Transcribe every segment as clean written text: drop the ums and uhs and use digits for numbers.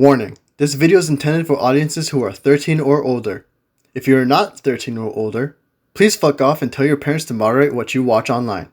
Warning, this video is intended for audiences who are 13 or older. If you are not 13 or older, please fuck off and tell your parents to moderate what you watch online.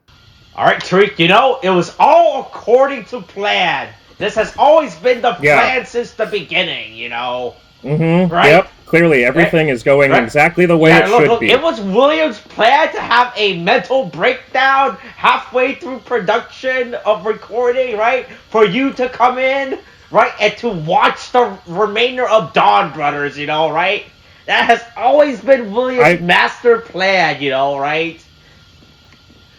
Alright, Tariq, it was all according to plan. This has always been the plan since the beginning, Mm-hmm. Right? Yep. Clearly, everything is going exactly the way it should be. It was William's plan to have a mental breakdown halfway through production of recording, right? For you to come in, right? And to watch the remainder of Donbrothers, right? That has always been William's master plan, right?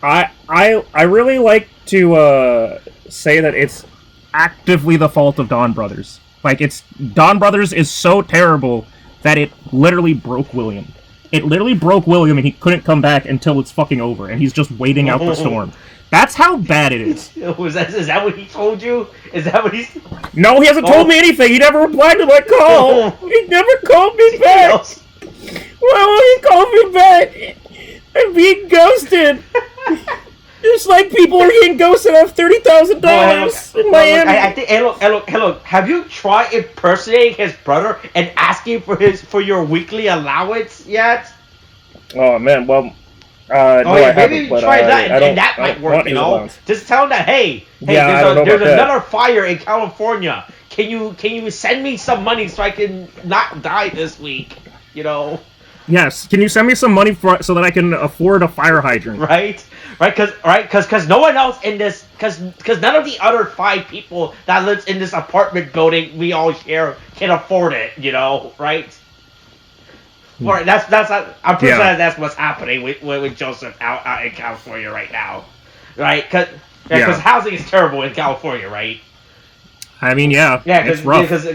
I really like to say that it's actively the fault of Donbrothers. Like, Donbrothers is so terrible that it literally broke William. It literally broke William, and he couldn't come back until it's fucking over, and he's just waiting out the storm. That's how bad it is. Is that what he told you? Is that what he's... No, he hasn't told me anything. He never replied to my call. He never called me back. Why won't he call me back? I'm being ghosted. Just like people are getting ghosted out of $30,000 in Miami. I think. Hey, look. Have you tried impersonating his brother and asking for your weekly allowance yet? Oh man, well, no, maybe try that, and that might work. Just tell him that hey, there's another fire in California. Can you send me some money so I can not die this week? Yes. Can you send me some money so that I can afford a fire hydrant? Right, because no one else in this, because none of the other 5 people that lives in this apartment building we all share can afford it, right? Right, I'm pretty sure that's what's happening with Joseph out in California right now, right? Because housing is terrible in California, right? I mean, it's rough. Because he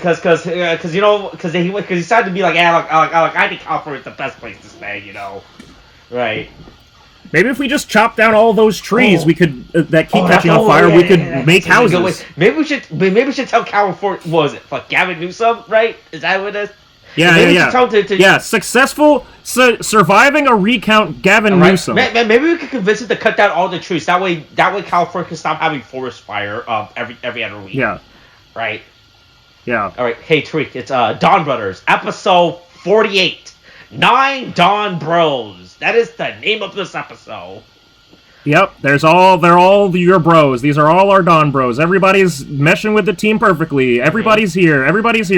started to be like, I think California is the best place to stay, right? Maybe if we just chop down all those trees, we could that keep catching on fire. We could make houses. Maybe we should tell California. What was it? Fuck Gavin Newsom, right? Is that what it is? Yeah. Successful surviving a recount. Gavin Newsom. Maybe we could convince him to cut down all the trees. That way California can stop having forest fire every other week. Yeah. Right. Yeah. All right. Hey, Tariq, it's Donbrothers, episode 48. 9 Donbros. That is the name of this episode. Yep. They're all your bros. These are all our Donbros. Everybody's meshing with the team perfectly. Everybody's here.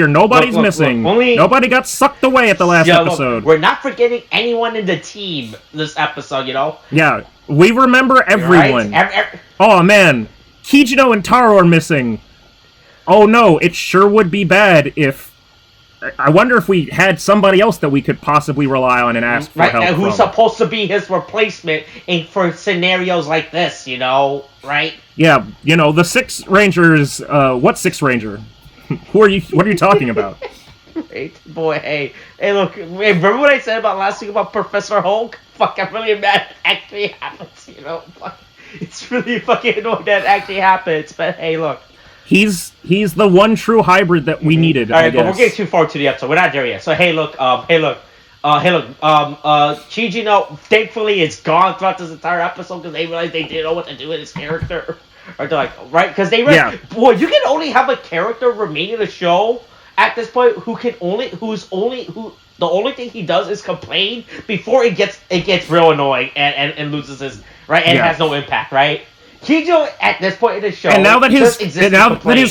Nobody's missing. Nobody got sucked away at the last episode. Look, we're not forgetting anyone in the team this episode, Yeah. We remember everyone. Right? Oh, man. Kijino and Taro are missing. Oh no, it sure would be bad if... I wonder if we had somebody else that we could possibly rely on and ask for help who's supposed to be his replacement for scenarios like this, right? Yeah, the 6 Rangers... what 6 Ranger? What are you talking about? Hey, boy, hey, look, remember what I said about last week about Professor Hulk? Fuck, I'm really mad it actually happens, Fuck, it's really fucking annoying that it actually happens, but hey, look. He's the one true hybrid that we needed. All right, but we're getting too far to the episode. We're not there yet. So hey, look. Chijino, thankfully, is gone throughout this entire episode because they realized they didn't know what to do with his character. Or they're like, right? Because they realized, boy, you can only have a character remain in the show at this point who the only thing he does is complain before it gets real annoying and loses his has no impact, right? Kijino at this point in the show, and now that his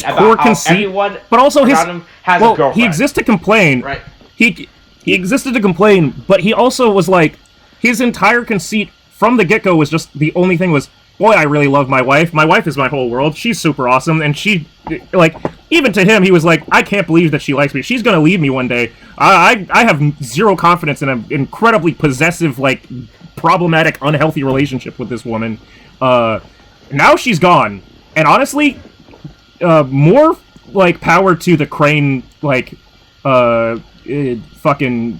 core conceit, but also his has a girlfriend. He exists to complain. Right. He existed to complain, but he also was like, his entire conceit from the get-go was just the only thing was, boy, I really love my wife. My wife is my whole world. She's super awesome, and she, like, even to him, he was like, I can't believe that she likes me. She's gonna leave me one day. I have zero confidence in an incredibly possessive, like, problematic, unhealthy relationship with this woman. Now she's gone, and honestly, more, like, power to the Crane, like, fucking,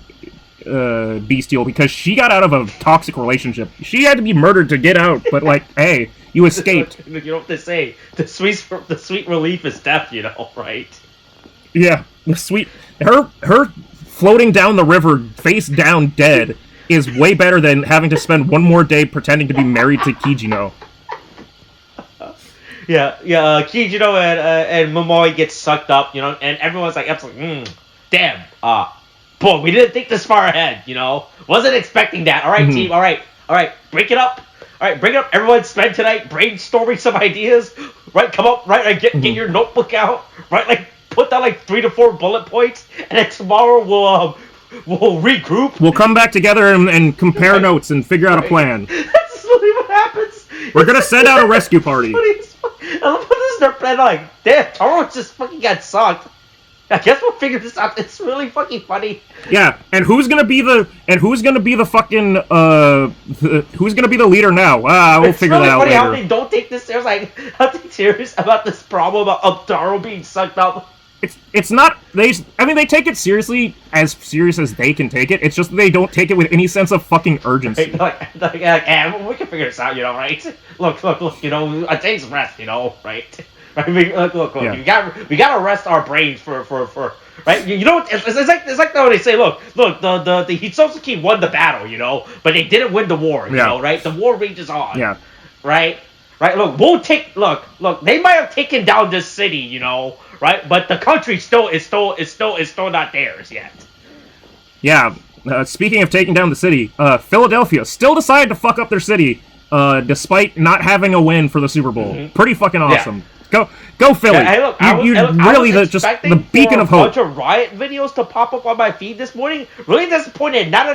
bestial, because she got out of a toxic relationship. She had to be murdered to get out, but, like, hey, you escaped. You know what they say, the sweet relief is death, right? Yeah, her floating down the river, face down, dead, is way better than having to spend one more day pretending to be married to Kijino. Kijino and Momoi get sucked up, you know, and everyone's like, damn, boy, we didn't think this far ahead, you know, wasn't expecting that. All right, team, all right, break it up. All right, bring it up. Everyone spend tonight brainstorming some ideas. Right, come up. Right, get your notebook out. Right, like put down like 3 to 4 bullet points, and then tomorrow we'll regroup. We'll come back together and compare notes and figure out a plan. That's literally what happens. We're gonna send out a rescue party. I love how this is their plan. Like, damn, Toro just fucking got sucked. I guess we'll figure this out. It's really fucking funny. Yeah, and who's gonna be the fucking who's gonna be the leader now? We'll figure that out later. It's really funny how they don't take this serious about this problem of Taro being sucked up. It's not they take it seriously as they can take it. It's just they don't take it with any sense of fucking urgency. Like, we can figure this out, you know, right? Look, you know, a day's rest, you know, right? Right, look. Yeah. We gotta rest our brains for right. You know, it's like when they say, look, the Hitsuzuki won the battle, you know, but they didn't win the war, you know, right? The war rages on, right. Look, look. They might have taken down this city, you know, right? But the country is still not theirs yet. Yeah. Speaking of taking down the city, Philadelphia still decided to fuck up their city, despite not having a win for the Super Bowl. Mm-hmm. Pretty fucking awesome. Yeah. Go Philly! Yeah, hey, look, you're really the beacon of hope. A bunch of riot videos to pop up on my feed this morning. Really disappointed. Not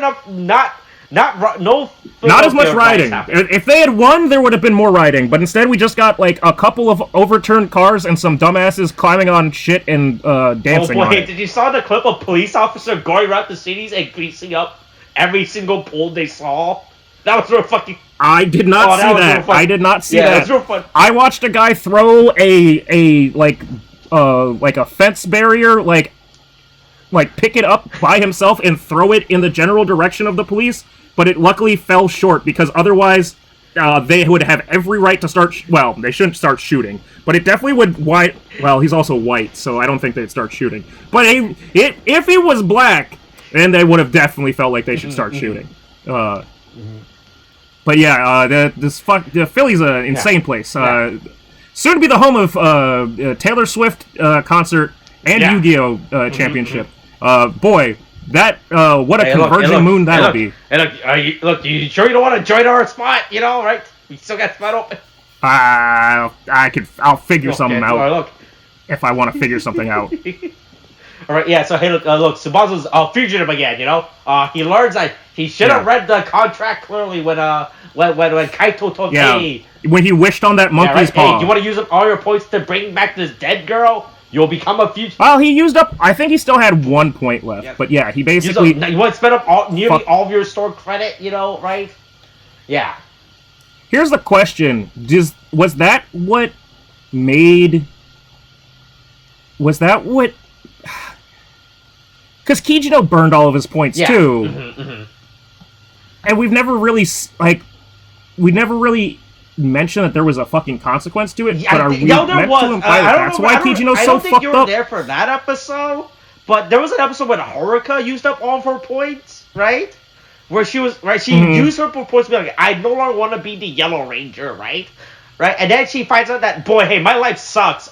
as much rioting. If they had won, there would have been more rioting. But instead, we just got like a couple of overturned cars and some dumbasses climbing on shit and dancing. Oh boy, on it. Did you saw the clip of police officer going around the cities and greasing up every single pole they saw? That was real fucking. I did not see that. I did not see that. That's real fun. I watched a guy throw a fence barrier, like pick it up by himself and throw it in the general direction of the police, but it luckily fell short because otherwise they would have every right to start. Well, they shouldn't start shooting, but it definitely would. Well, he's also white, so I don't think they'd start shooting. But if he was black, then they would have definitely felt like they should start shooting. But yeah, the Philly's an insane place. Soon to be the home of Taylor Swift concert and Yu-Gi-Oh championship. Boy, that what a converging moon that'll be. Hey, look, you sure you don't want to join our spot? You know, right? We still got spot open. I'll figure something out. Right, look. If I want to figure something out. All right, yeah. So hey, look, Subazu's fugitive again. You know, he learns that he should have read the contract clearly when Kaito told hey, when he wished on that monkey's paw. Hey, you want to use up all your points to bring back this dead girl? You'll become a fugitive. Well, he used up. I think he still had 1 point left, but yeah, he basically. You want to spend up nearly all of your stored credit, you know, right? Yeah. Here's the question: was that what made? Was that what? Because Kijino burned all of his points too, and we've never really mentioned that there was a fucking consequence to it. Yeah, but are we meant to imply that's why Kijino's so fucked up? I don't think you were there for that episode, but there was an episode when Haruka used up all of her points, right? Where she was she used her points to be like, I no longer want to be the Yellow Ranger, right? And then she finds out that boy, my life sucks.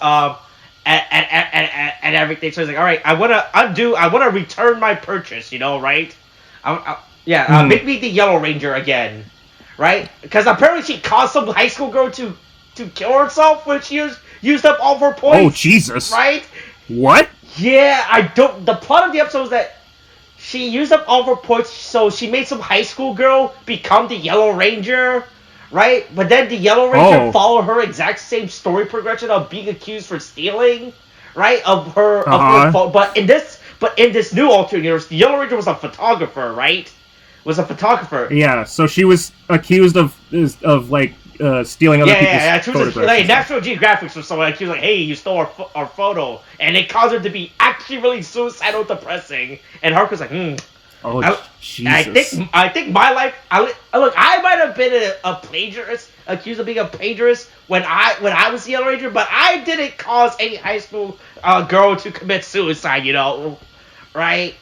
And everything. So he's like, all right, I want to return my purchase, you know, right? Make me the Yellow Ranger again, right? Because apparently she caused some high school girl to kill herself when she used up all of her points. Oh, Jesus. Right? What? Yeah, the plot of the episode is that she used up all of her points, so she made some high school girl become the Yellow Ranger. Right, but then the Yellow Ranger followed her exact same story progression of being accused for stealing, right? Of her fault. But in this new alternate universe, the Yellow Ranger was a photographer, right? Yeah, so she was accused of stealing other people's photographs. Like National Geographic or someone accused, like, hey, you stole our photo, and it caused her to be actually really suicidal, depressing. And Haruka's like, Oh, Jesus. I think my life. I might have been a plagiarist, accused of being a plagiarist when I was the Yellow Ranger, but I didn't cause any high school girl to commit suicide. You know, right?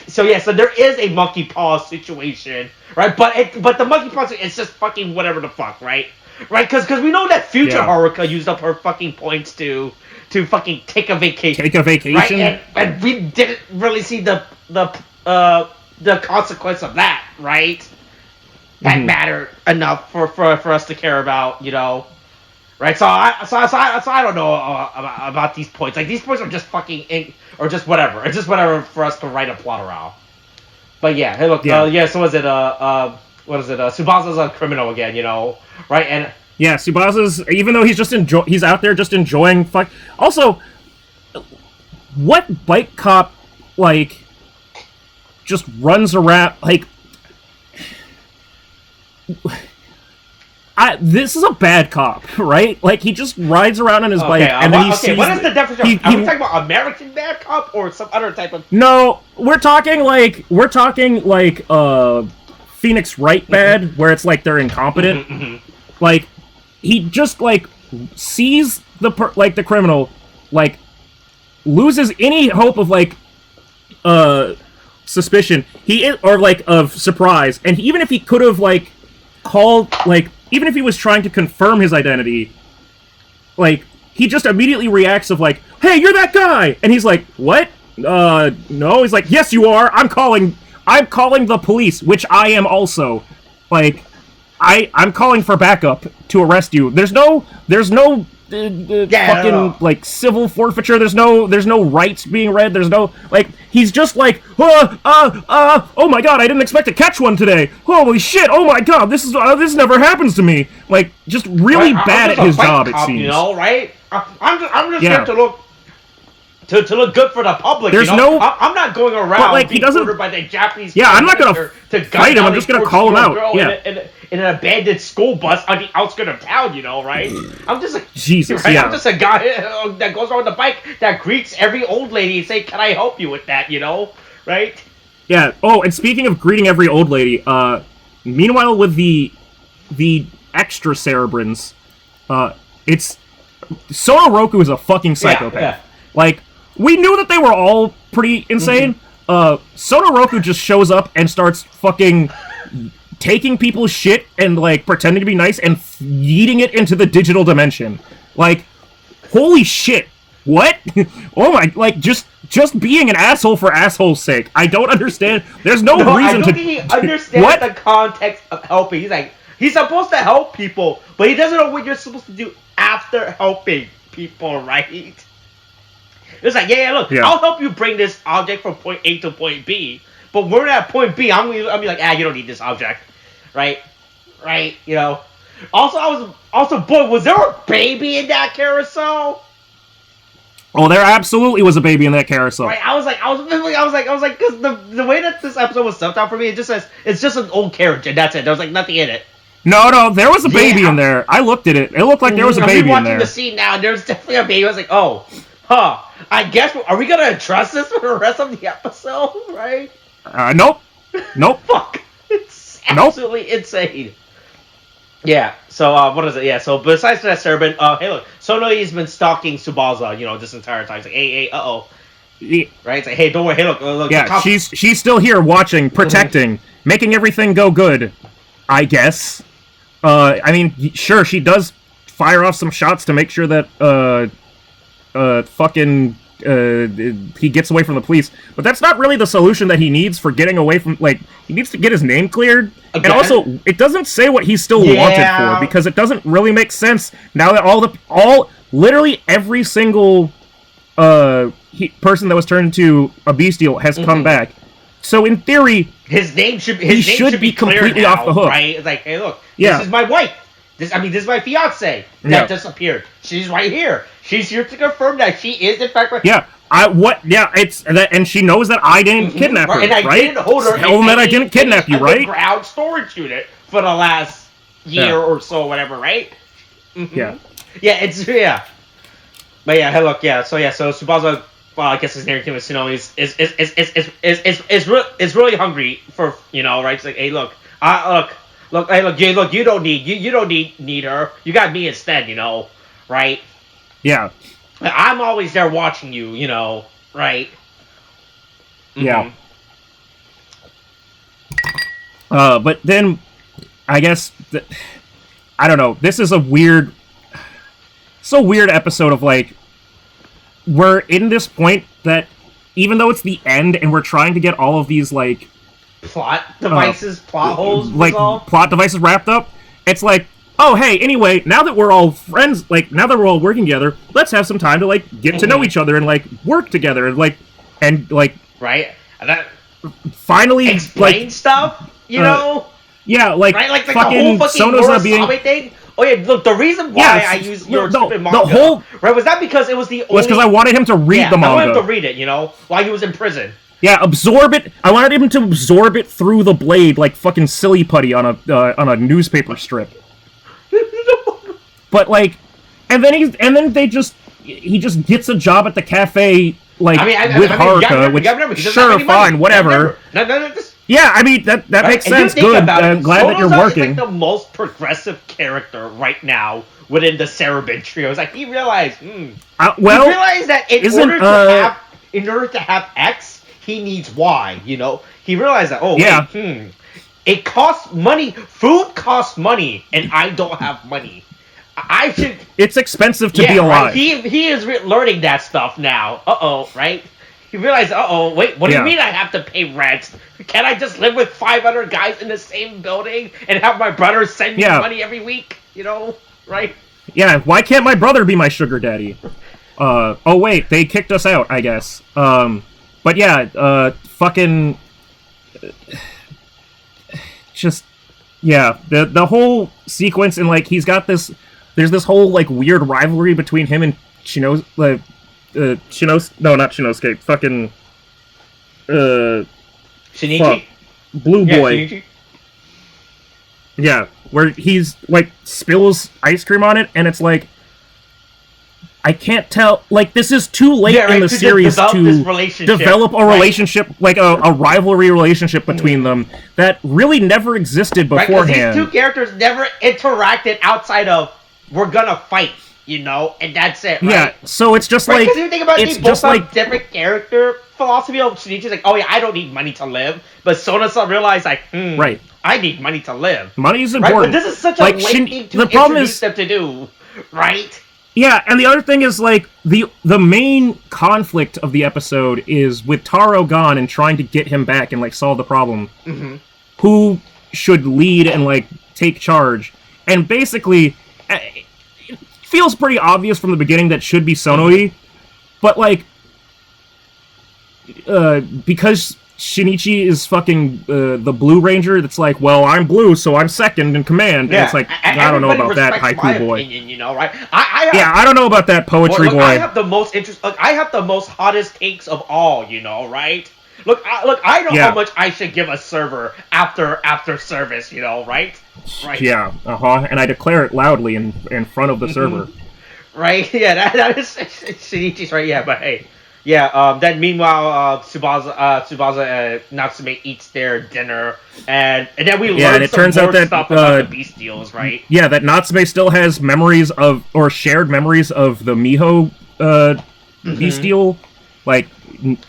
So so there is a monkey paw situation, right? But the monkey paw is just fucking whatever the fuck, right? right? Because we know that future Yeah. Haruka used up her fucking points to fucking take a vacation. Take a vacation? Right? And we didn't really see the consequence of that, right? That mattered enough for us to care about, you know. Right, so I don't know about these points. Like, these points are just fucking or just whatever. It's just whatever for us to write a plot around. But yeah, hey, look, so was it what is it? Tsubasa's a criminal again, you know, right? And yeah, Tsubasa's, even though he's just he's out there just enjoying Also, what bike cop like just runs around like? This is a bad cop, right? Like, he just rides around on his bike, and then he sees... what is the definition? Are we talking about American bad cop or some other type of... No, we're talking like Phoenix Wright bad, where it's like they're incompetent. Like, he just like sees the criminal, like loses any hope of like suspicion. Of surprise, and even if he could have like called like. Even if he was trying to confirm his identity, like, he just immediately reacts of like, hey, you're that guy! And he's like, what? No. He's like, yes, you are! I'm calling the police, which I am also. Like, I'm calling for backup to arrest you. There's no like, civil forfeiture. There's no rights being read. There's no, like, he's just like, oh my god, I didn't expect to catch one today. Holy shit, oh my god, this never happens to me. Like, just really bad at his job, it seems. You know, right? I'm just here to look good for the public. There's you know? no... I'm not going around but, like, he doesn't... ordered by the Japanese... Yeah, I'm not gonna fight him, I'm just gonna call him out. Yeah. In an abandoned school bus on the outskirts of town, you know, right? I'm just a... Jesus, right? yeah. I'm just a guy that goes around the bike that greets every old lady and say, can I help you with that, you know? Right? Yeah. Oh, and speaking of greeting every old lady, meanwhile with the extra Cerebrins, it's... Sonoroku is a fucking psychopath. Yeah. Like, we knew that they were all pretty insane. Sonoroku just shows up and starts fucking taking people's shit and, like, pretending to be nice and yeeting it into the digital dimension. Like, holy shit. What? Oh my, like, just being an asshole for asshole's sake. I don't understand. There's no reason to... I don't think he understands the context of helping. He's like, he's supposed to help people, but he doesn't know what you're supposed to do after helping people, right? It's like, look, I'll help you bring this object from point A to point B, but when we're at point B, I'll be like, you don't need this object, right? Right, you know. Also, boy, was there a baby in that carousel? Oh, there absolutely was a baby in that carousel. Right, I was like, because the way that this episode was set out for me, it just says it's just an old carriage and that's it. There was like nothing in it. No, there was a baby in there. I looked at it. It looked like there was a baby in there. I'm watching the scene now, and there's definitely a baby. I was like, I guess, are we gonna trust this for the rest of the episode, right? Nope. Fuck. It's absolutely insane. Yeah, so, what is it? Yeah, so besides that, Cerebrin, hey, look, Sonoi's been stalking Tsubasa, you know, this entire time. It's like, hey, uh-oh. Yeah. Right? It's like, hey, don't worry, hey, look. Yeah, she's still here watching, protecting, making everything go good, I guess. I mean, sure, she does fire off some shots to make sure that, he gets away from the police, but that's not really the solution that he needs for getting away from, like, he needs to get his name cleared, and also, it doesn't say what he's still wanted for, because it doesn't really make sense now that literally every single, person that was turned into a bestial has come back. So in theory, his name should be completely now, off the hook. Right? It's like, hey, look, this is my wife. This is my fiance that disappeared. She's right here. She's here to confirm that she is in fact. It's that, and she knows that I didn't kidnap her, and I didn't hold her. Tell them that I didn't kidnap you, right? Ground storage unit for the last year or so, whatever, right? Yeah. But yeah, hey, look, so Tsubasa, I guess his name is Tsunomi, is really hungry for, you know, right? It's like, hey, look, you don't need her. You got me instead, you know, right? Yeah. I'm always there watching you, you know, right? Yeah. But then, I guess, I don't know. This is a weird episode of, like, we're in this point that even though it's the end and we're trying to get all of these, like, plot devices, plot holes, like, plot devices wrapped up, it's like, oh, hey, anyway, now that we're all friends, like, now that we're all working together, let's have some time to, like, get to know each other and, like, work together and, like, right? And that finally, explain like, stuff, you know? Yeah, like, right? Like fucking the whole fucking Sono's being... thing. Oh yeah, look, the reason why I used your stupid manga, right, was that because it was the only... was because I wanted him to read the manga. I wanted him to read it, you know, while he was in prison. Yeah, absorb it. I wanted him to absorb it through the blade like fucking silly putty on a newspaper strip. But like, and then he just gets a job at the cafe like with Haruka, which sure, fine, whatever. No, yeah, I mean that makes sense. Good. I'm glad that you're working. Is like the most progressive character right now within the Cerebin trio. It's like he realized, he realized that in order to have X, he needs Y. You know, he realized that. It costs money. Food costs money, and I don't have money. I should. It's expensive to be alive. Right? He is learning that stuff now. Right? He realized, wait, what do you mean I have to pay rent? Can't I just live with 500 guys in the same building and have my brother send me money every week? You know, right? Yeah, why can't my brother be my sugar daddy? Oh wait, they kicked us out, I guess. But yeah, fucking... just... Yeah, the whole sequence, and like, he's got this... There's this whole, like, weird rivalry between him and Shinosuke... No, not Shinosuke. Fucking... Shinichi? Fuck. Blue Boy. Shinichi? Yeah, where he's, like, spills ice cream on it, and it's like... I can't tell... Like, this is too late in the series to develop a relationship, like, a rivalry relationship between them that really never existed beforehand. These two characters never interacted outside of, we're gonna fight, you know? And that's it, right? Yeah, so it's just like... Because you think about it, they both have different character philosophy. Shinichi's like, oh yeah, I don't need money to live. But Sona realized, like, right. I need money to live. Money is important. Right? But this is such a late thing to introduce them to do, right? Yeah, and the other thing is, like, the main conflict of the episode is with Taro gone and trying to get him back and, like, solve the problem. Mm-hmm. Who should lead and, like, take charge? And basically, it feels pretty obvious from the beginning that should be Sonoe, but, like, because Shinichi is fucking the Blue Ranger, that's like, well, I'm blue, so I'm second in command. Yeah, and it's like, I don't know about that, Haiku boy. Opinion, you know, right? I don't know about that, poetry boy. I have the most I have the most hottest takes of all, you know, right? Look, I know how much I should give a server after service, you know, right? Right. Yeah, and I declare it loudly in front of the server. Right? Yeah, that is Shinichi's right. Yeah, but hey. Yeah, then meanwhile, Tsubasa and Natsume eats their dinner, and then we learn some more stuff about the bestials, right? Yeah, that Natsume still has memories of, or shared memories of the Miho bestial. Like,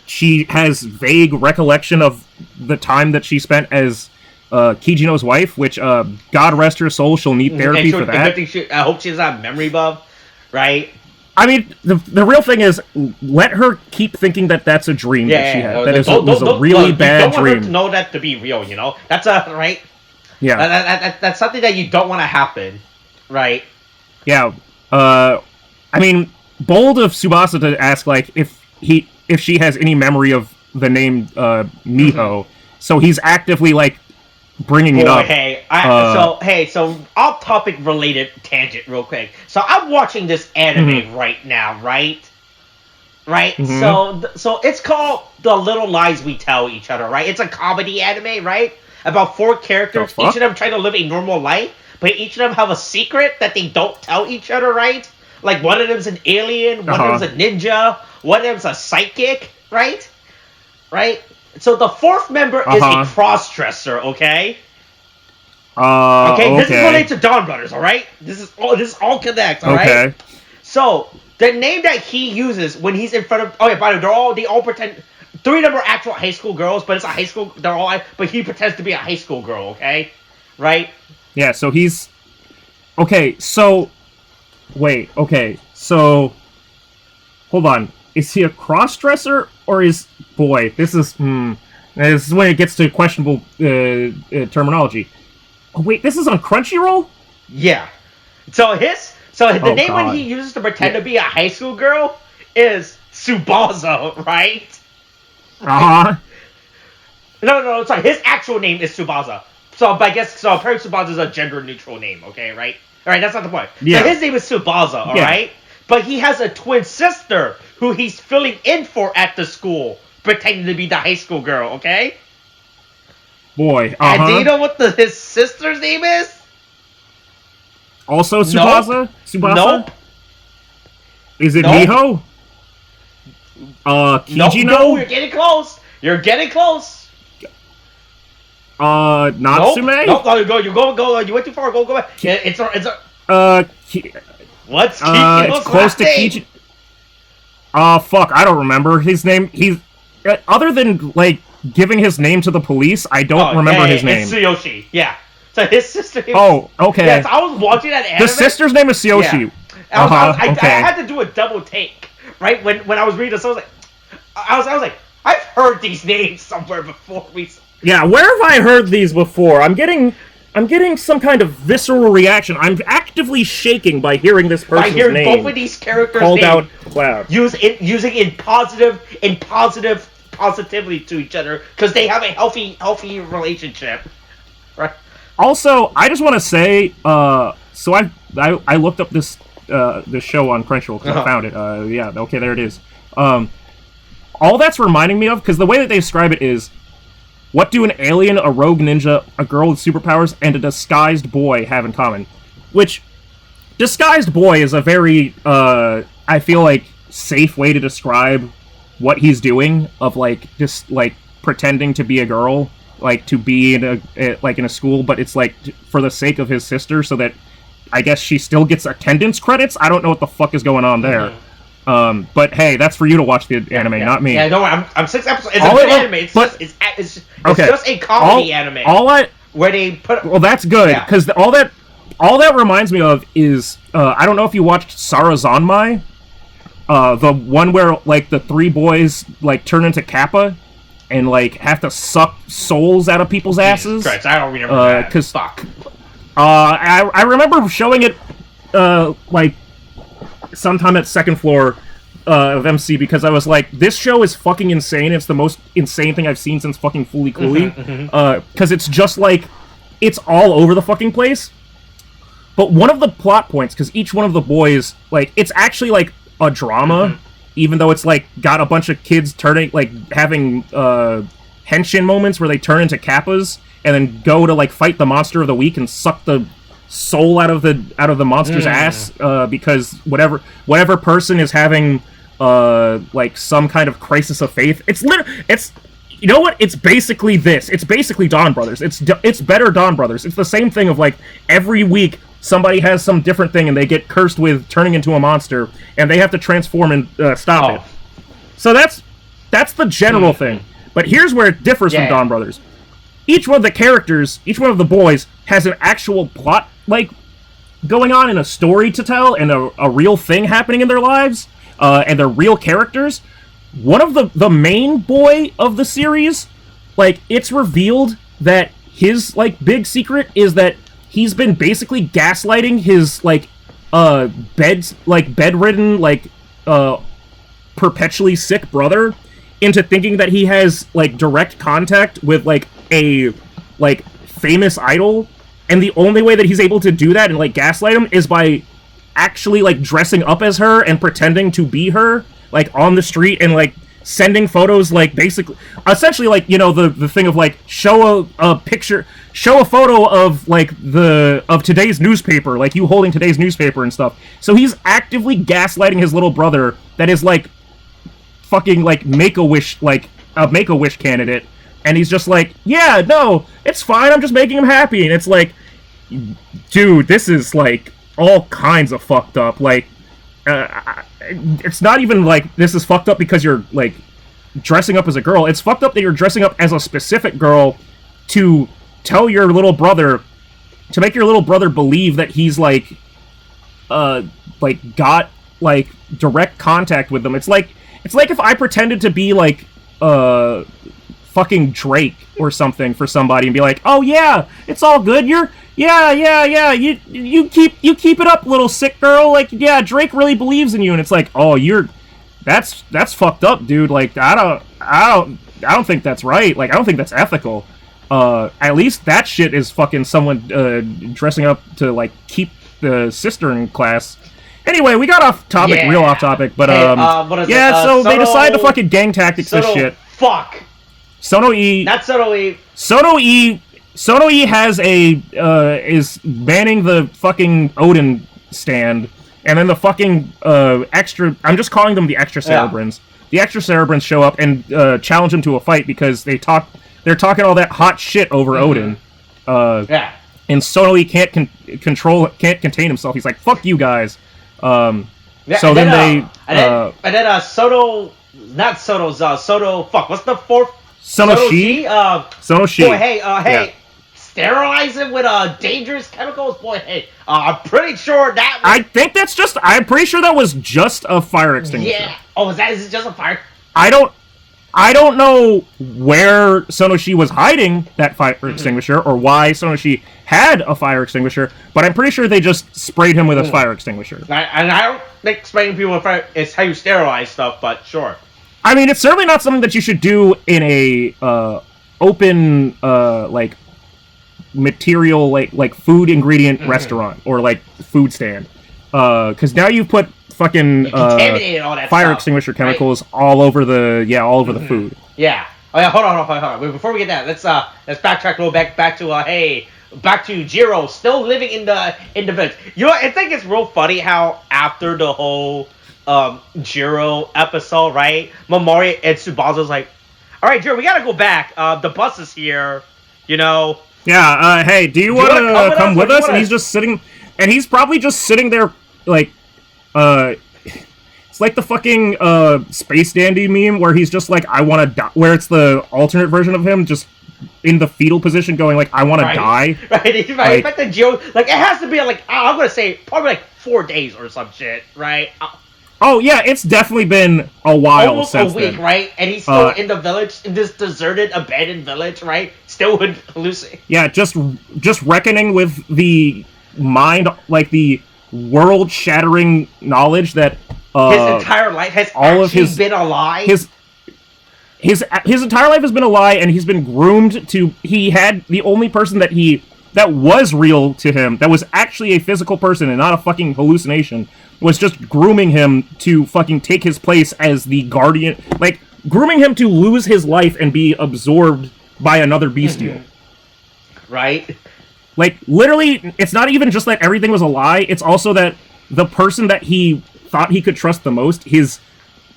she has vague recollection of the time that she spent as Kijino's wife, which, God rest her soul, she'll need therapy for that. I hope she doesn't have memory buff, right? I mean, the real thing is, let her keep thinking that that's a dream that she had. That was a really bad dream. You don't want her to know that to be real, you know? That's right? Yeah. That's something that you don't want to happen, right? Yeah. I mean, bold of Tsubasa to ask, like, if she has any memory of the name Miho. So he's actively, like, bringing it up. So off-topic related tangent real quick. So I'm watching this anime right now, right? Right? So it's called The Little Lies We Tell Each Other, right? It's a comedy anime, right? About 4 characters, each of them trying to live a normal life, but each of them have a secret that they don't tell each other, right? Like, one of them's an alien, one of them's a ninja, one of them's a psychic, right? Right? So the 4th member is a cross-dresser, okay? This is related to Donbrothers, alright? This all connects, alright? Okay. So, the name that he uses when he's in front of... Oh, yeah, by the way, they all pretend... 3 of them are actual high school girls, but it's a high school... They're all... But he pretends to be a high school girl, okay? Right? Yeah, so he's... Okay, so... Wait, okay, so... Hold on. Is he a cross-dresser, or is... Boy, this is... This is when it gets to questionable terminology. Oh, wait, this is on Crunchyroll? Yeah. So the name when he uses to pretend to be a high school girl is Tsubasa, right? Uh-huh. No, sorry. His actual name is Tsubasa. So, but I guess, apparently Tsubasa is a gender-neutral name, okay, right? Alright, that's not the point. Yeah. So his name is Tsubasa, alright? But he has a twin sister who he's filling in for at the school, pretending to be the high school girl, okay? Boy, And do you know what his sister's name is? Also Tsubasa? Nope. Tsubasa? Nope. Is it Nope. Miho? Kijino? No, you're getting close. You're getting close. Natsume? Nope. No, you go. You went too far. Go back. It's what's Kiki's it's close to Kijino. Fuck, I don't remember his name. He's other than like giving his name to the police, I don't remember his name. It's Tsuyoshi. Yeah. So his sister. Okay. Yes, I was watching that anime. The sister's name is Tsuyoshi. Yeah. I had to do a double take, right? When I was reading this, I was like, I was like, I've heard these names somewhere before. Yeah, where have I heard these before? I'm getting some kind of visceral reaction. I'm actively shaking by hearing this person's name. By hearing both of these characters' called names out loud. Using in positively to each other because they have a healthy relationship, right? Also, I just want to say, so I looked up this show on Crunchyroll because I found it. Yeah, okay, there it is. All that's reminding me of, because the way that they describe it is, what do an alien, a rogue ninja, a girl with superpowers, and a disguised boy have in common? Which, disguised boy is a very, I feel like, safe way to describe what he's doing, of, like, just, like, pretending to be a girl, like, to be in a school, but it's, like, for the sake of his sister, so that, I guess she still gets attendance credits? I don't know what the fuck is going on there. Mm-hmm. But hey, that's for you to watch the anime, not me. Yeah, no, I'm 6 episodes. It's a good anime. It's just a comedy anime. Where they put. Well, that's good because all that reminds me of is I don't know if you watched Sarazanmai, the one where like the 3 boys like turn into Kappa and like have to suck souls out of people's asses. Christ, I don't remember that. Cause, fuck. I remember showing it like sometime at second floor of MC because I was like, this show is fucking insane. It's the most insane thing I've seen since fucking Fooly Cooly. Because it's just like, it's all over the fucking place. But one of the plot points, because each one of the boys, like, it's actually like a drama, even though it's like got a bunch of kids turning, like, having henshin moments where they turn into kappas and then go to like fight the monster of the week and suck the soul out of the monster's ass because whatever person is having like some kind of crisis of faith. It's you know what? It's basically this. It's basically Donbrothers. It's better Donbrothers. It's the same thing of like every week somebody has some different thing and they get cursed with turning into a monster and they have to transform and stop it. So that's the general thing. But here's where it differs from Donbrothers. Each one of the characters, each one of the boys, has an actual plot, like, going on and a story to tell and a real thing happening in their lives, and they're real characters. One of the main boy of the series, like, it's revealed that his, like, big secret is that he's been basically gaslighting his, like, bedridden, like, perpetually sick brother into thinking that he has, like, direct contact with, like, a, like, famous idol, and the only way that he's able to do that and, like, gaslight him is by actually, like, dressing up as her and pretending to be her, like, on the street and, like, sending photos, like, basically, essentially, like, you know, the thing of, like, show a photo of, like, of today's newspaper, like, you holding today's newspaper and stuff. So he's actively gaslighting his little brother that is, like, fucking, like, Make-A-Wish, like, a Make-A-Wish candidate. And he's just like, yeah, no, it's fine, I'm just making him happy. And it's like, dude, this is, like, all kinds of fucked up. Like, it's not even like, this is fucked up because you're, like, dressing up as a girl. It's fucked up that you're dressing up as a specific girl to tell your little brother, to make your little brother believe that he's like got like direct contact with them. It's like if I pretended to be like fucking Drake or something for somebody and be like, oh yeah, it's all good. You keep it up, little sick girl. Like, yeah, Drake really believes in you, and it's like, oh, that's fucked up, dude. Like, I don't think that's right. Like, I don't think that's ethical. At least that shit is fucking someone dressing up to like keep the sister in class. Anyway, we got off topic, real off topic, but so they decide to fucking gang tactics this shit. Fuck. Sono-E. Not Sono-E. Sono-E has is banning the fucking Odin stand, and then the fucking extra. I'm just calling them the extra Cerebrins. Yeah. The extra Cerebrins show up and challenge him to a fight because they're talking all that hot shit over Odin. And Sono-E can't contain himself. He's like, "Fuck you guys." So then Soto, not Soto's, Soto. Fuck, what's the fourth? Sono-Shi. Sono-Shi. Boy, hey, sterilize it with dangerous chemicals. Boy, hey, I'm pretty sure that. I'm pretty sure that was just a fire extinguisher. Yeah. Oh, is it just a fire? I don't know where Sono-Shi was hiding that fire extinguisher or why Sono-Shi had a fire extinguisher, but I'm pretty sure they just sprayed him with a fire extinguisher. And I don't think spraying people with fire is how you sterilize stuff, but sure. I mean, it's certainly not something that you should do in a open like material like food ingredient restaurant or like food stand, because now you've put fucking contaminated all that fire stuff, extinguisher chemicals all over the the food. Yeah. Oh yeah. Hold on. Before we get that, let's backtrack a little back to Jiro still living in the village. You know, I think it's real funny how after the whole Jiro episode, right? Momori and Tsubasa's like, all right, Jiro, we gotta go back. The bus is here. You know. Yeah. Hey, do you want to come with us? And he's just sitting, and he's probably just sitting there like. It's like the fucking Space Dandy meme where he's just like, I want to die, where it's the alternate version of him just in the fetal position going like, I want to die. Right. In fact, the Joe, like, it has to be like, I'm going to say probably like 4 days or some shit, right? Oh yeah, it's definitely been a while almost since a week, then. Right? And he's still in the village, in this deserted, abandoned village, right? Still hallucinating. Yeah, just reckoning with the mind, like the world-shattering knowledge that his entire life has been a lie. His entire life has been a lie, and he's been groomed to. He had the only person that was real to him, that was actually a physical person and not a fucking hallucination, was just grooming him to fucking take his place as the guardian, like grooming him to lose his life and be absorbed by another bestial. Right? Like, literally, it's not even just that everything was a lie, it's also that the person that he thought he could trust the most, his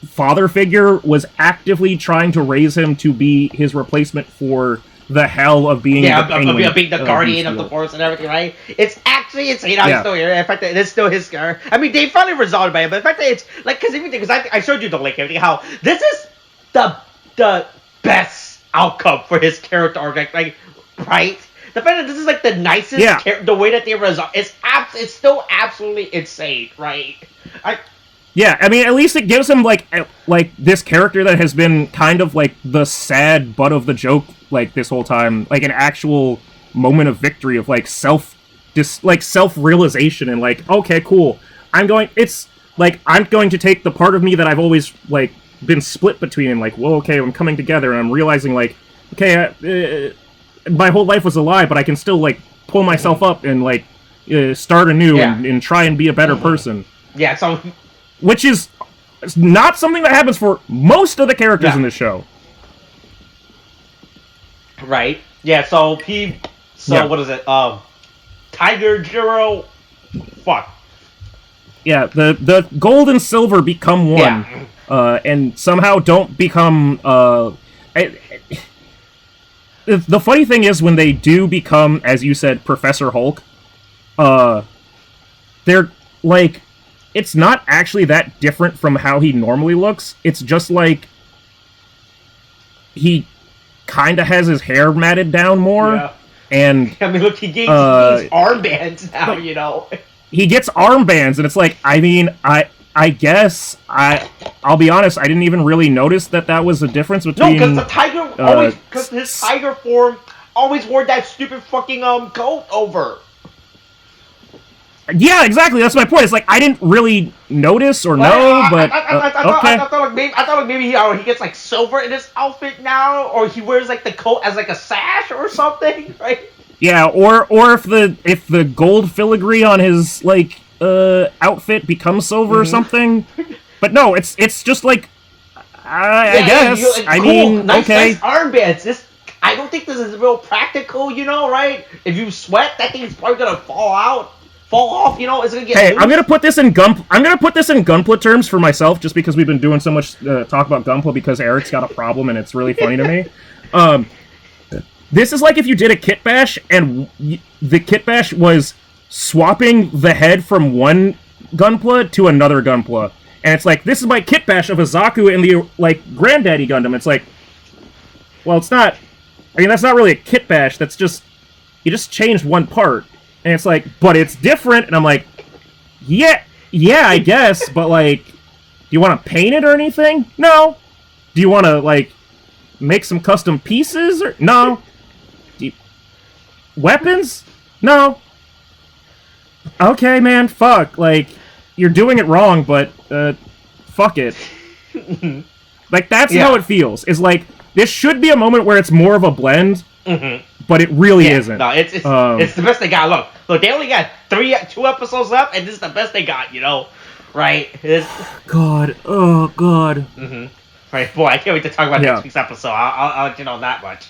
father figure, was actively trying to raise him to be his replacement for the hell of being being the guardian of the force and everything, right? It's actually insane how he's still here. In fact, it's still his scar. I mean, they finally resolved it by it, but the fact that it's, like, because I showed you the link, everything, how this is the best outcome for his character arc, like, right? The fact that this is like the nicest, the way that they resolve, it's still absolutely insane, right? I mean, at least it gives him like this character that has been kind of like the sad butt of the joke, like this whole time, like an actual moment of victory of like self-realization and like, okay, cool, I'm going to take the part of me that I've always like been split between, and like, well, okay, I'm coming together and I'm realizing like, okay, my whole life was a lie, but I can still, like, pull myself up and, like, start anew and try and be a better person. Yeah, so... Which is not something that happens for most of the characters in this show. Right. Yeah, so what is it? Tiger Jiro... Fuck. Yeah, the gold and silver become one, and somehow don't become, the funny thing is, when they do become, as you said, Professor Hulk, they're, like, it's not actually that different from how he normally looks. It's just, like, he kind of has his hair matted down more. And I mean, look, he gains armbands now, you know. He gets armbands, and it's like, I mean, I guess I'll be honest, I didn't even really notice that was a difference between. No, because the tiger always, because his tiger form always wore that stupid fucking coat over. Yeah, exactly. That's my point. It's like I didn't really notice or know, but okay. I thought maybe he gets like silver in his outfit now, or he wears like the coat as like a sash or something, right? Yeah, or if the gold filigree on his like outfit becomes silver or something. But no, it's just like I guess. Cool. I mean, nice okay. Armbands. I don't think this is real practical, you know, right? If you sweat, that thing is probably gonna fall off, you know. It's gonna get. Hey, loose. I'm gonna put this in Gunpla terms for myself, just because we've been doing so much talk about Gunpla because Eric's got a problem and it's really funny to me. This is like if you did a kit bash and the kit bash was swapping the head from one Gunpla to another Gunpla, and it's like, this is my kit bash of a Zaku and the like Granddaddy Gundam. It's like, well, it's not. I mean, that's not really a kit bash. That's just you just changed one part. And it's like, but it's different, and I'm like, yeah, I guess, but like, do you want to paint it or anything? No. Do you want to, like, make some custom pieces? Or no. Weapons? No. Okay, man, fuck. Like, you're doing it wrong, but, fuck it. Like, that's how it feels. It's like, this should be a moment where it's more of a blend, but it really isn't. No, it's the best they got. Look, they only got 2 episodes left, and this is the best they got, you know, right? God, oh god. Right, boy, I can't wait to talk about next week's episode. I'll let you know that much,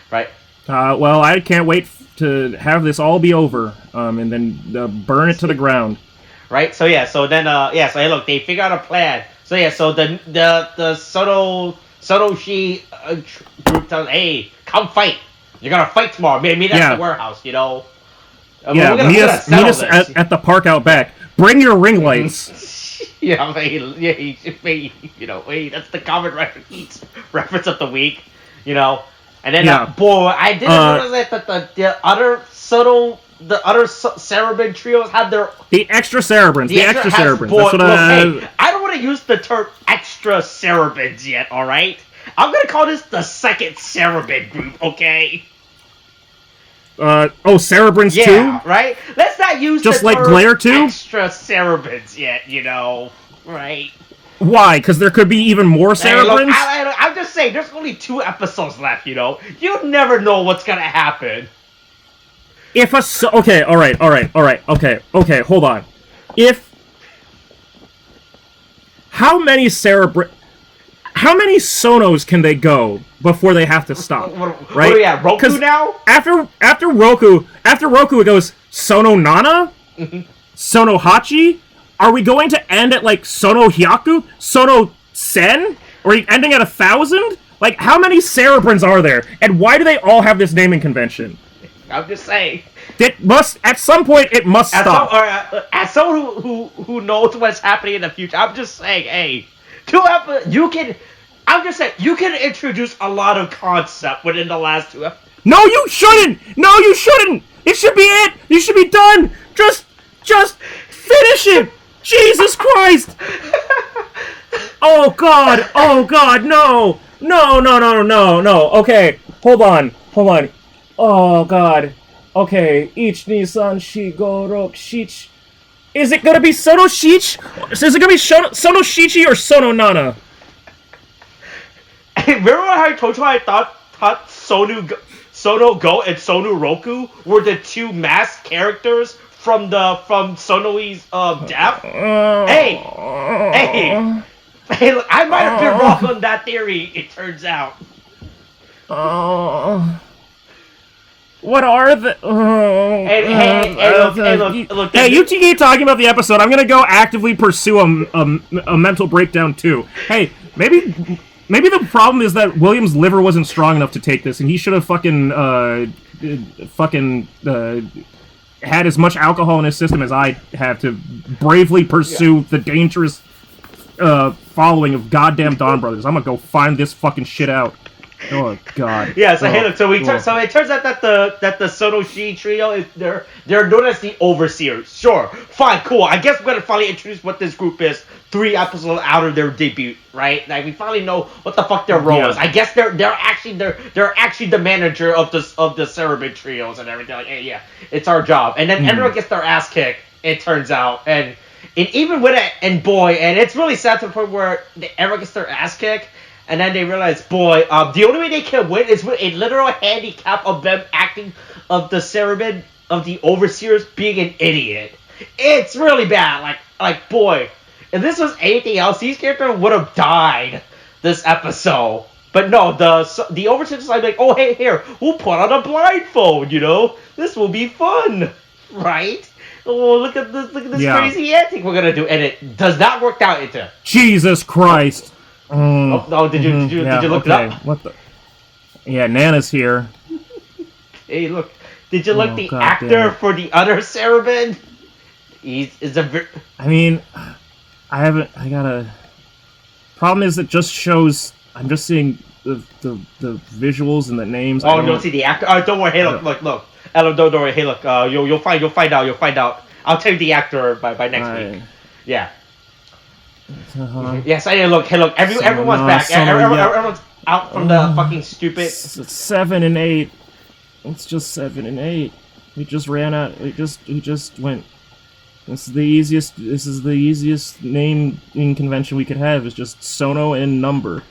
right? Well, I can't wait to have this all be over, and then burn it to the ground. Right. So hey, look, they figure out a plan. So the Sonoshi group tells, hey, come fight. You're gonna fight tomorrow. Meet us at the warehouse, you know. Meet us at the park out back. Bring your ring lights. You know, that's the Kamen reference of the week, you know. And then, boy, I didn't notice that the other Cerebrin trios had their... The extra Cerebrins. Boy, hey, I don't want to use the term extra Cerebrins yet, alright? I'm going to call this the second Cerebrin group, okay? Cerebrins 2? Yeah, right? Let's not use just the like term Glare 2? Extra Cerebrins yet, you know, right? Why? Because there could be even more Cerebrins? Hey, look, I'm just saying, there's only 2 episodes left, you know? You never know what's gonna happen. Okay, alright, okay, hold on. How many Sonos can they go before they have to stop? Right? What are we at, Roku now? After Roku, it goes Sono Nana? Sono Hachi? Are we going to end at, like, Sono Hyaku? Sono Sen? Or are you ending at 1,000? Like, how many Cerebrins are there? And why do they all have this naming convention? I'm just saying. At some point, it must stop. As someone who knows what's happening in the future, I'm just saying, hey, I'm just saying, you can introduce a lot of concept within the last 2 episodes. No, you shouldn't! It should be it! You should be done! Just finish it! Jesus Christ! Oh god, no! No. Okay, hold on. Oh god. Okay, Ich Nissan Shigorok Shich. Is it gonna be Sono Shich? Is it gonna be Sono Shichi or Sono Nana? Remember how I told you I thought Sono Go and Sono Roku were the 2 masked characters from Sonoi's death? Hey, look, I might have been wrong on that theory, it turns out. What are the... Look. Hey, you keep talking about the episode. I'm gonna go actively pursue a mental breakdown, too. Hey, maybe the problem is that William's liver wasn't strong enough to take this, and he should have had as much alcohol in his system as I have to bravely pursue the dangerous following of goddamn Donbrothers. I'm gonna go find this fucking shit out. Oh God. Yeah, so oh, hey, look, so it turns out that the Sonoshi trio is they're known as the Overseers. Sure, fine, cool. I guess we're gonna finally introduce what this group is 3 episodes out of their debut, right? Like we finally know what the fuck their role is. I guess they're actually the manager of the Cerebid trios and everything. Like, hey, yeah, it's our job. And then everyone gets their ass kicked. It turns out, and even with it, and boy, and it's really sad to the point where everyone gets their ass kicked. And then they realize, boy, the only way they can win is with a literal handicap of them acting of the Cerebid of the Overseers being an idiot. It's really bad. Like boy, if this was anything else, these characters would have died this episode. But no, the Overseers is like, oh hey, here, we'll put on a blindfold. This will be fun, right? Oh, look at this crazy antic we're gonna do, and it does not work out into Jesus Christ. Did you look it up? What the? Yeah, Nana's here. Hey, look. Did you look the actor for the other Cerebid? I mean, I haven't. I gotta. Problem is, it just shows. I'm just seeing the visuals and the names. Oh, you don't see the actor? Oh, don't worry. Hey, look. Ella, don't worry. Hey, look. You'll find out. I'll tell you the actor by next week. Yeah. Yes, I look. Hey, look. Everyone's back. Everyone's out from the fucking stupid. It's 7 and 8. It's just 7 and 8. We just ran out. He just went. This is the easiest naming convention we could have. Is just Sono and number.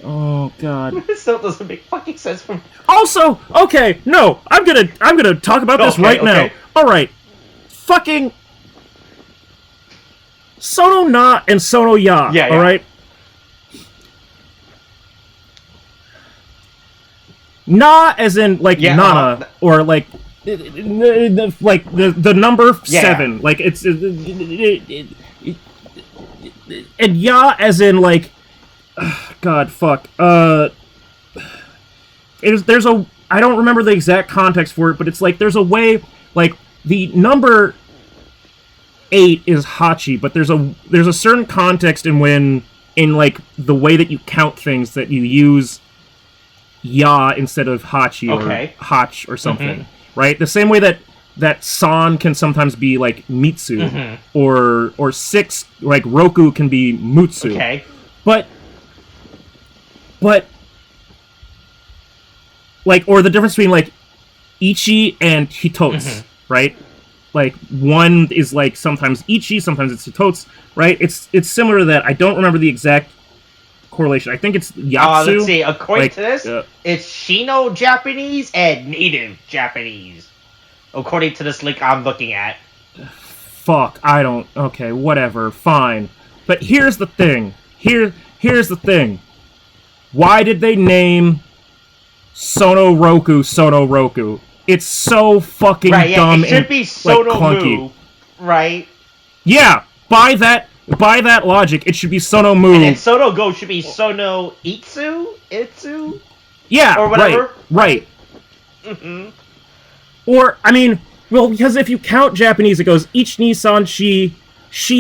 Oh God. This still doesn't make fucking sense for me. Also, okay, no, I'm gonna talk about this right now. All right, fucking. Sono Na and Sono Ya, yeah. Alright? Na as in, like, Nana, or, like, the number 7. Yeah. Like, it's... and Ya as in, like... God, fuck. There's a... I don't remember the exact context for it, but it's like, there's a way... Like, the number... 8 is Hachi, but there's a certain context in like the way that you count things that you use Ya instead of Hachi or Hach or something, right? The same way that San can sometimes be like Mitsu, or 6 like Roku can be Mutsu. Okay. But like, or the difference between like Ichi and Hitotsu, right? Like, one is, like, sometimes Ichi, sometimes it's Hitotsu, right? It's similar to that. I don't remember the exact correlation. I think it's Yatsu. Let's see. According to this, it's Shino Japanese and Native Japanese. According to this link I'm looking at. Fuck, I don't... Okay, whatever, fine. But here's the thing. Here's the thing. Why did they name Sono Roku? It's so fucking dumb it should be Sono clunky. Mu, right? Yeah, by that logic, it should be Sono Mu. And then Sono Go should be Sono Itsu? Yeah, or whatever. Right. Or, I mean, well, because if you count Japanese, it goes Ich ni san shi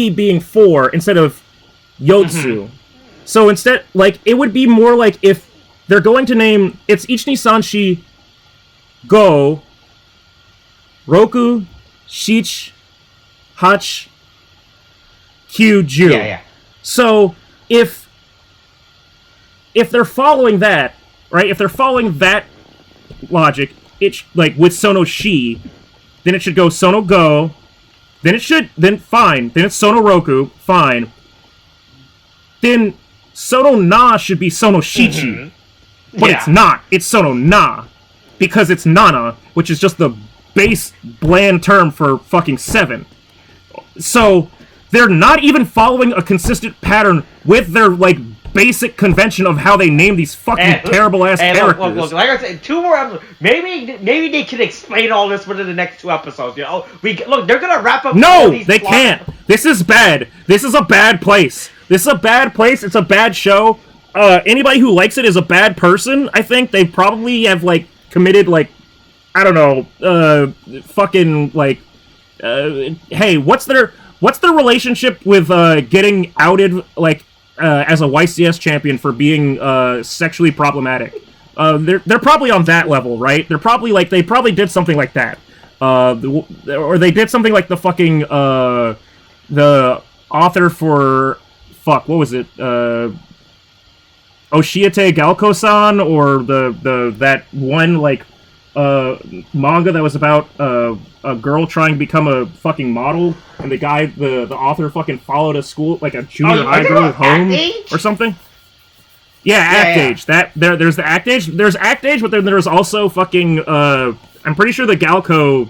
being 4 instead of Yotsu. So instead, like, it would be more like if they're going to name, it's Ich ni san shi Go, Roku, Shich, Hach, Kyuju. Yeah. So if they're following that, right? If they're following that logic, it's like with Sono Shi, then it should go Sono Go. Then fine. Then it's Sono Roku, fine. Then Sono Na should be Sono Shichi, but it's not. It's Sono Na. Because it's Nana, which is just the base, bland term for fucking 7. So, they're not even following a consistent pattern with their, like, basic convention of how they name these fucking terrible-ass characters. Look, like I said, 2 more episodes. Maybe they can explain all this within the next 2 episodes, Look, they're gonna wrap up all these they can't. This is bad. This is a bad place. This is a bad place. It's a bad show. Anybody who likes it is a bad person, I think. They probably have, like, committed, like, I don't know, fucking, like, hey, what's their relationship with, getting outed, like, as a YCS champion for being sexually problematic. They're probably on that level, right? They're probably like they probably did something like that, or they did something like the fucking the author for what was it? Oshiete Galko-san, or the that one like manga that was about a girl trying to become a fucking model, and the author fucking followed a school, like a junior high girl home or something. Yeah, Act Age. That there's the Act Age. There's Act Age, but then there's also fucking I'm pretty sure the Galco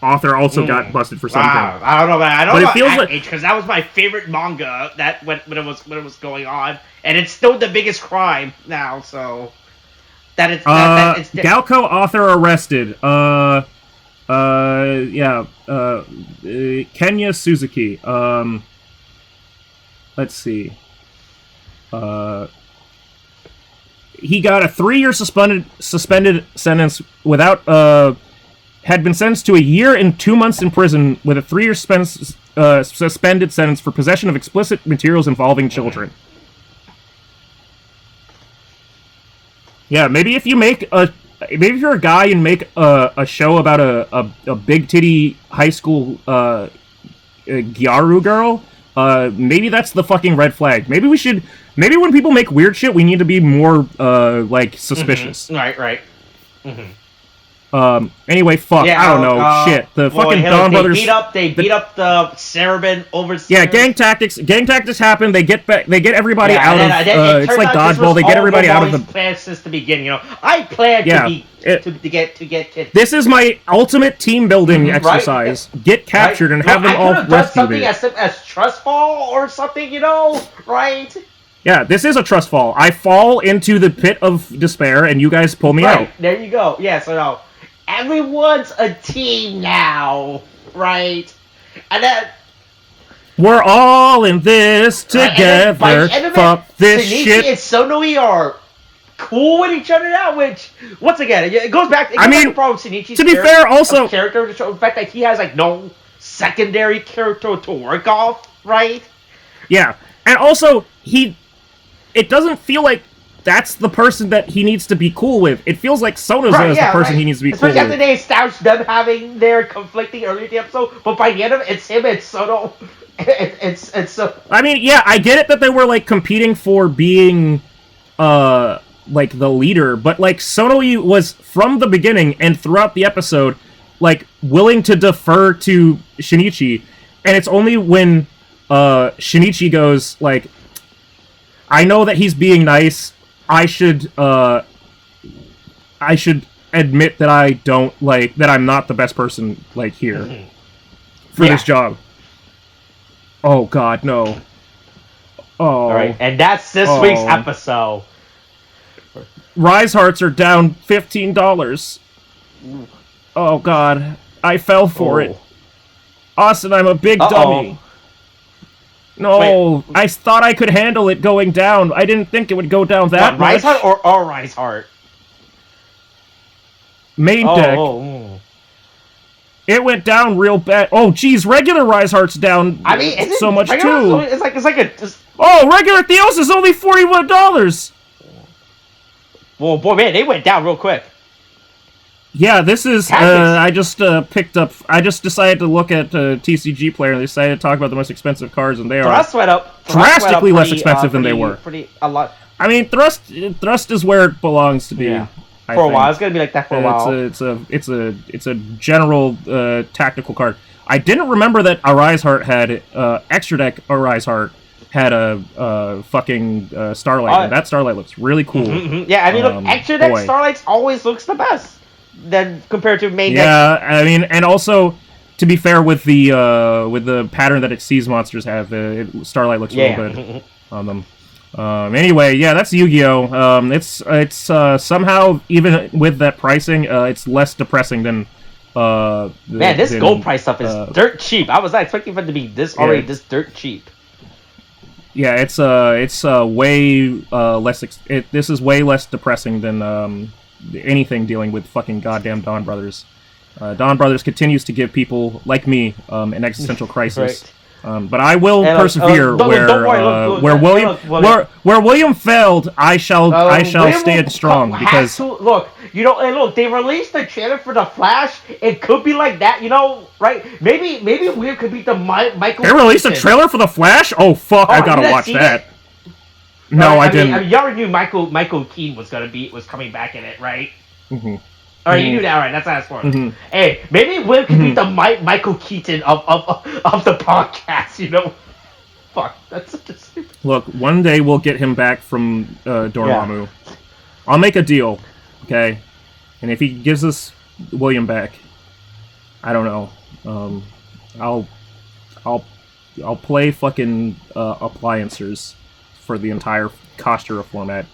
author also got busted for something. Wow. I don't know, but I don't know about Act Age, because that was my favorite manga that when it was going on, and it's still the biggest crime now. So it's Galco author arrested. Kenya Suzuki. Let's see. He got a 3-year suspended sentence without had been sentenced to a year and 2 months in prison with a 3-year suspended sentence for possession of explicit materials involving children. Yeah, maybe if you're a guy and make a show about a big titty high school Gyaru girl, maybe that's the fucking red flag. Maybe when people make weird shit, we need to be more like suspicious. Mm-hmm. Right. Anyway, fuck. Yeah, I don't know. Shit. The fucking Donbrothers. They beat up the Cerebin overseas. Yeah, gang tactics happen. They get everybody out of. It's like dodgeball. They get everybody out of the. Plan since the beginning. You know, I planned to get kids. This is my ultimate team building exercise. Right? Get captured and have them all rescued. Something as trust fall or something. You know, right? Yeah, this is a trust fall. I fall into the pit of despair, and you guys pull me out. There you go. Yeah, so now everyone's a team now, right? And then we're all in this together. Fuck this Shinichi shit. And Sonoi are cool with each other now, which once again it goes back. Back to Shinichi's to be fair, also character to show the fact that he has like no secondary character to work off, right? Yeah, and also it doesn't feel like that's the person that he needs to be cool with. It feels like Sonoza is the person he needs to be cool with. Especially after they established them having their conflicting earlier in the episode, but by the end of it, it's him and Sono. It's so. I mean, yeah, I get it that they were like competing for being, like the leader, but like Sonoe was from the beginning and throughout the episode, like willing to defer to Shinichi, and it's only when Shinichi goes like, I know that he's being nice. I should admit that I don't that I'm not the best person here for this job. Oh God, no. Oh. All right, and that's this week's episode. Rise Hearts are down $15. Oh God, I fell for it. Austin, I'm a big dummy. No, I thought I could handle it going down. I didn't think it would go down that much. Rise Heart or Rise Heart? Main deck. It went down real bad. Oh, geez, regular Rise Heart's down so much too. It's like a. Oh, regular Theos is only $41. Well, boy, man, they went down real quick. Yeah, this is, I just decided to look at TCG Player, and they decided to talk about the most expensive cards, and they are drastically less expensive than they were. A lot. I mean, Thrust is where it belongs to be. Yeah. For a while, it's gonna be like that for a while. It's a general tactical card. I didn't remember that Arise Heart had extra deck. Arise Heart had a fucking Starlight, and that Starlight looks really cool. Mm-hmm. Yeah, I mean, look, extra deck Starlights always looks the best. Then compared to main deck. Yeah, I mean, and also to be fair with the pattern that Xyz monsters have, Starlight looks real good on them. Anyway, yeah, that's Yu-Gi-Oh. It's somehow, even with that pricing, it's less depressing than. Man, this gold price stuff is dirt cheap. I was not expecting for it to be this dirt cheap. Yeah, it's way less. This is way less depressing than anything dealing with fucking goddamn Donbrothers. Donbrothers continues to give people like me an existential crisis. But I will persevere don't worry, look, where William failed. I shall William stand strong because they released the trailer for the Flash. It could be like that, right? Maybe William could be the Michael. They released a trailer for the Flash. Oh fuck! I gotta watch that. No, I didn't. You already knew Michael Keaton was coming back in it, right? Mm-hmm. All right, you knew that, right? That's not spoiler. Mm-hmm. Hey, maybe Will could be the Michael Keaton of the podcast, Fuck, that's such a stupid... Look, one day we'll get him back from Dormammu. Yeah. I'll make a deal, okay? And if he gives us William back, I don't know. I'll play fucking appliancers for the entire Kostra format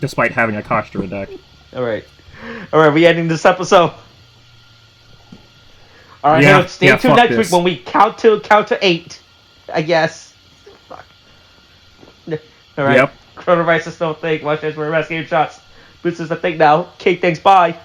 despite having a Kostra deck. All right, we ending this episode. All right, stay tuned next week when we count to 8. I guess. Fuck. All right. Yep. Coronavirus is still a thing. Watch this. We're rescuing shots. Boots is the thing now. Okay, thanks. Bye.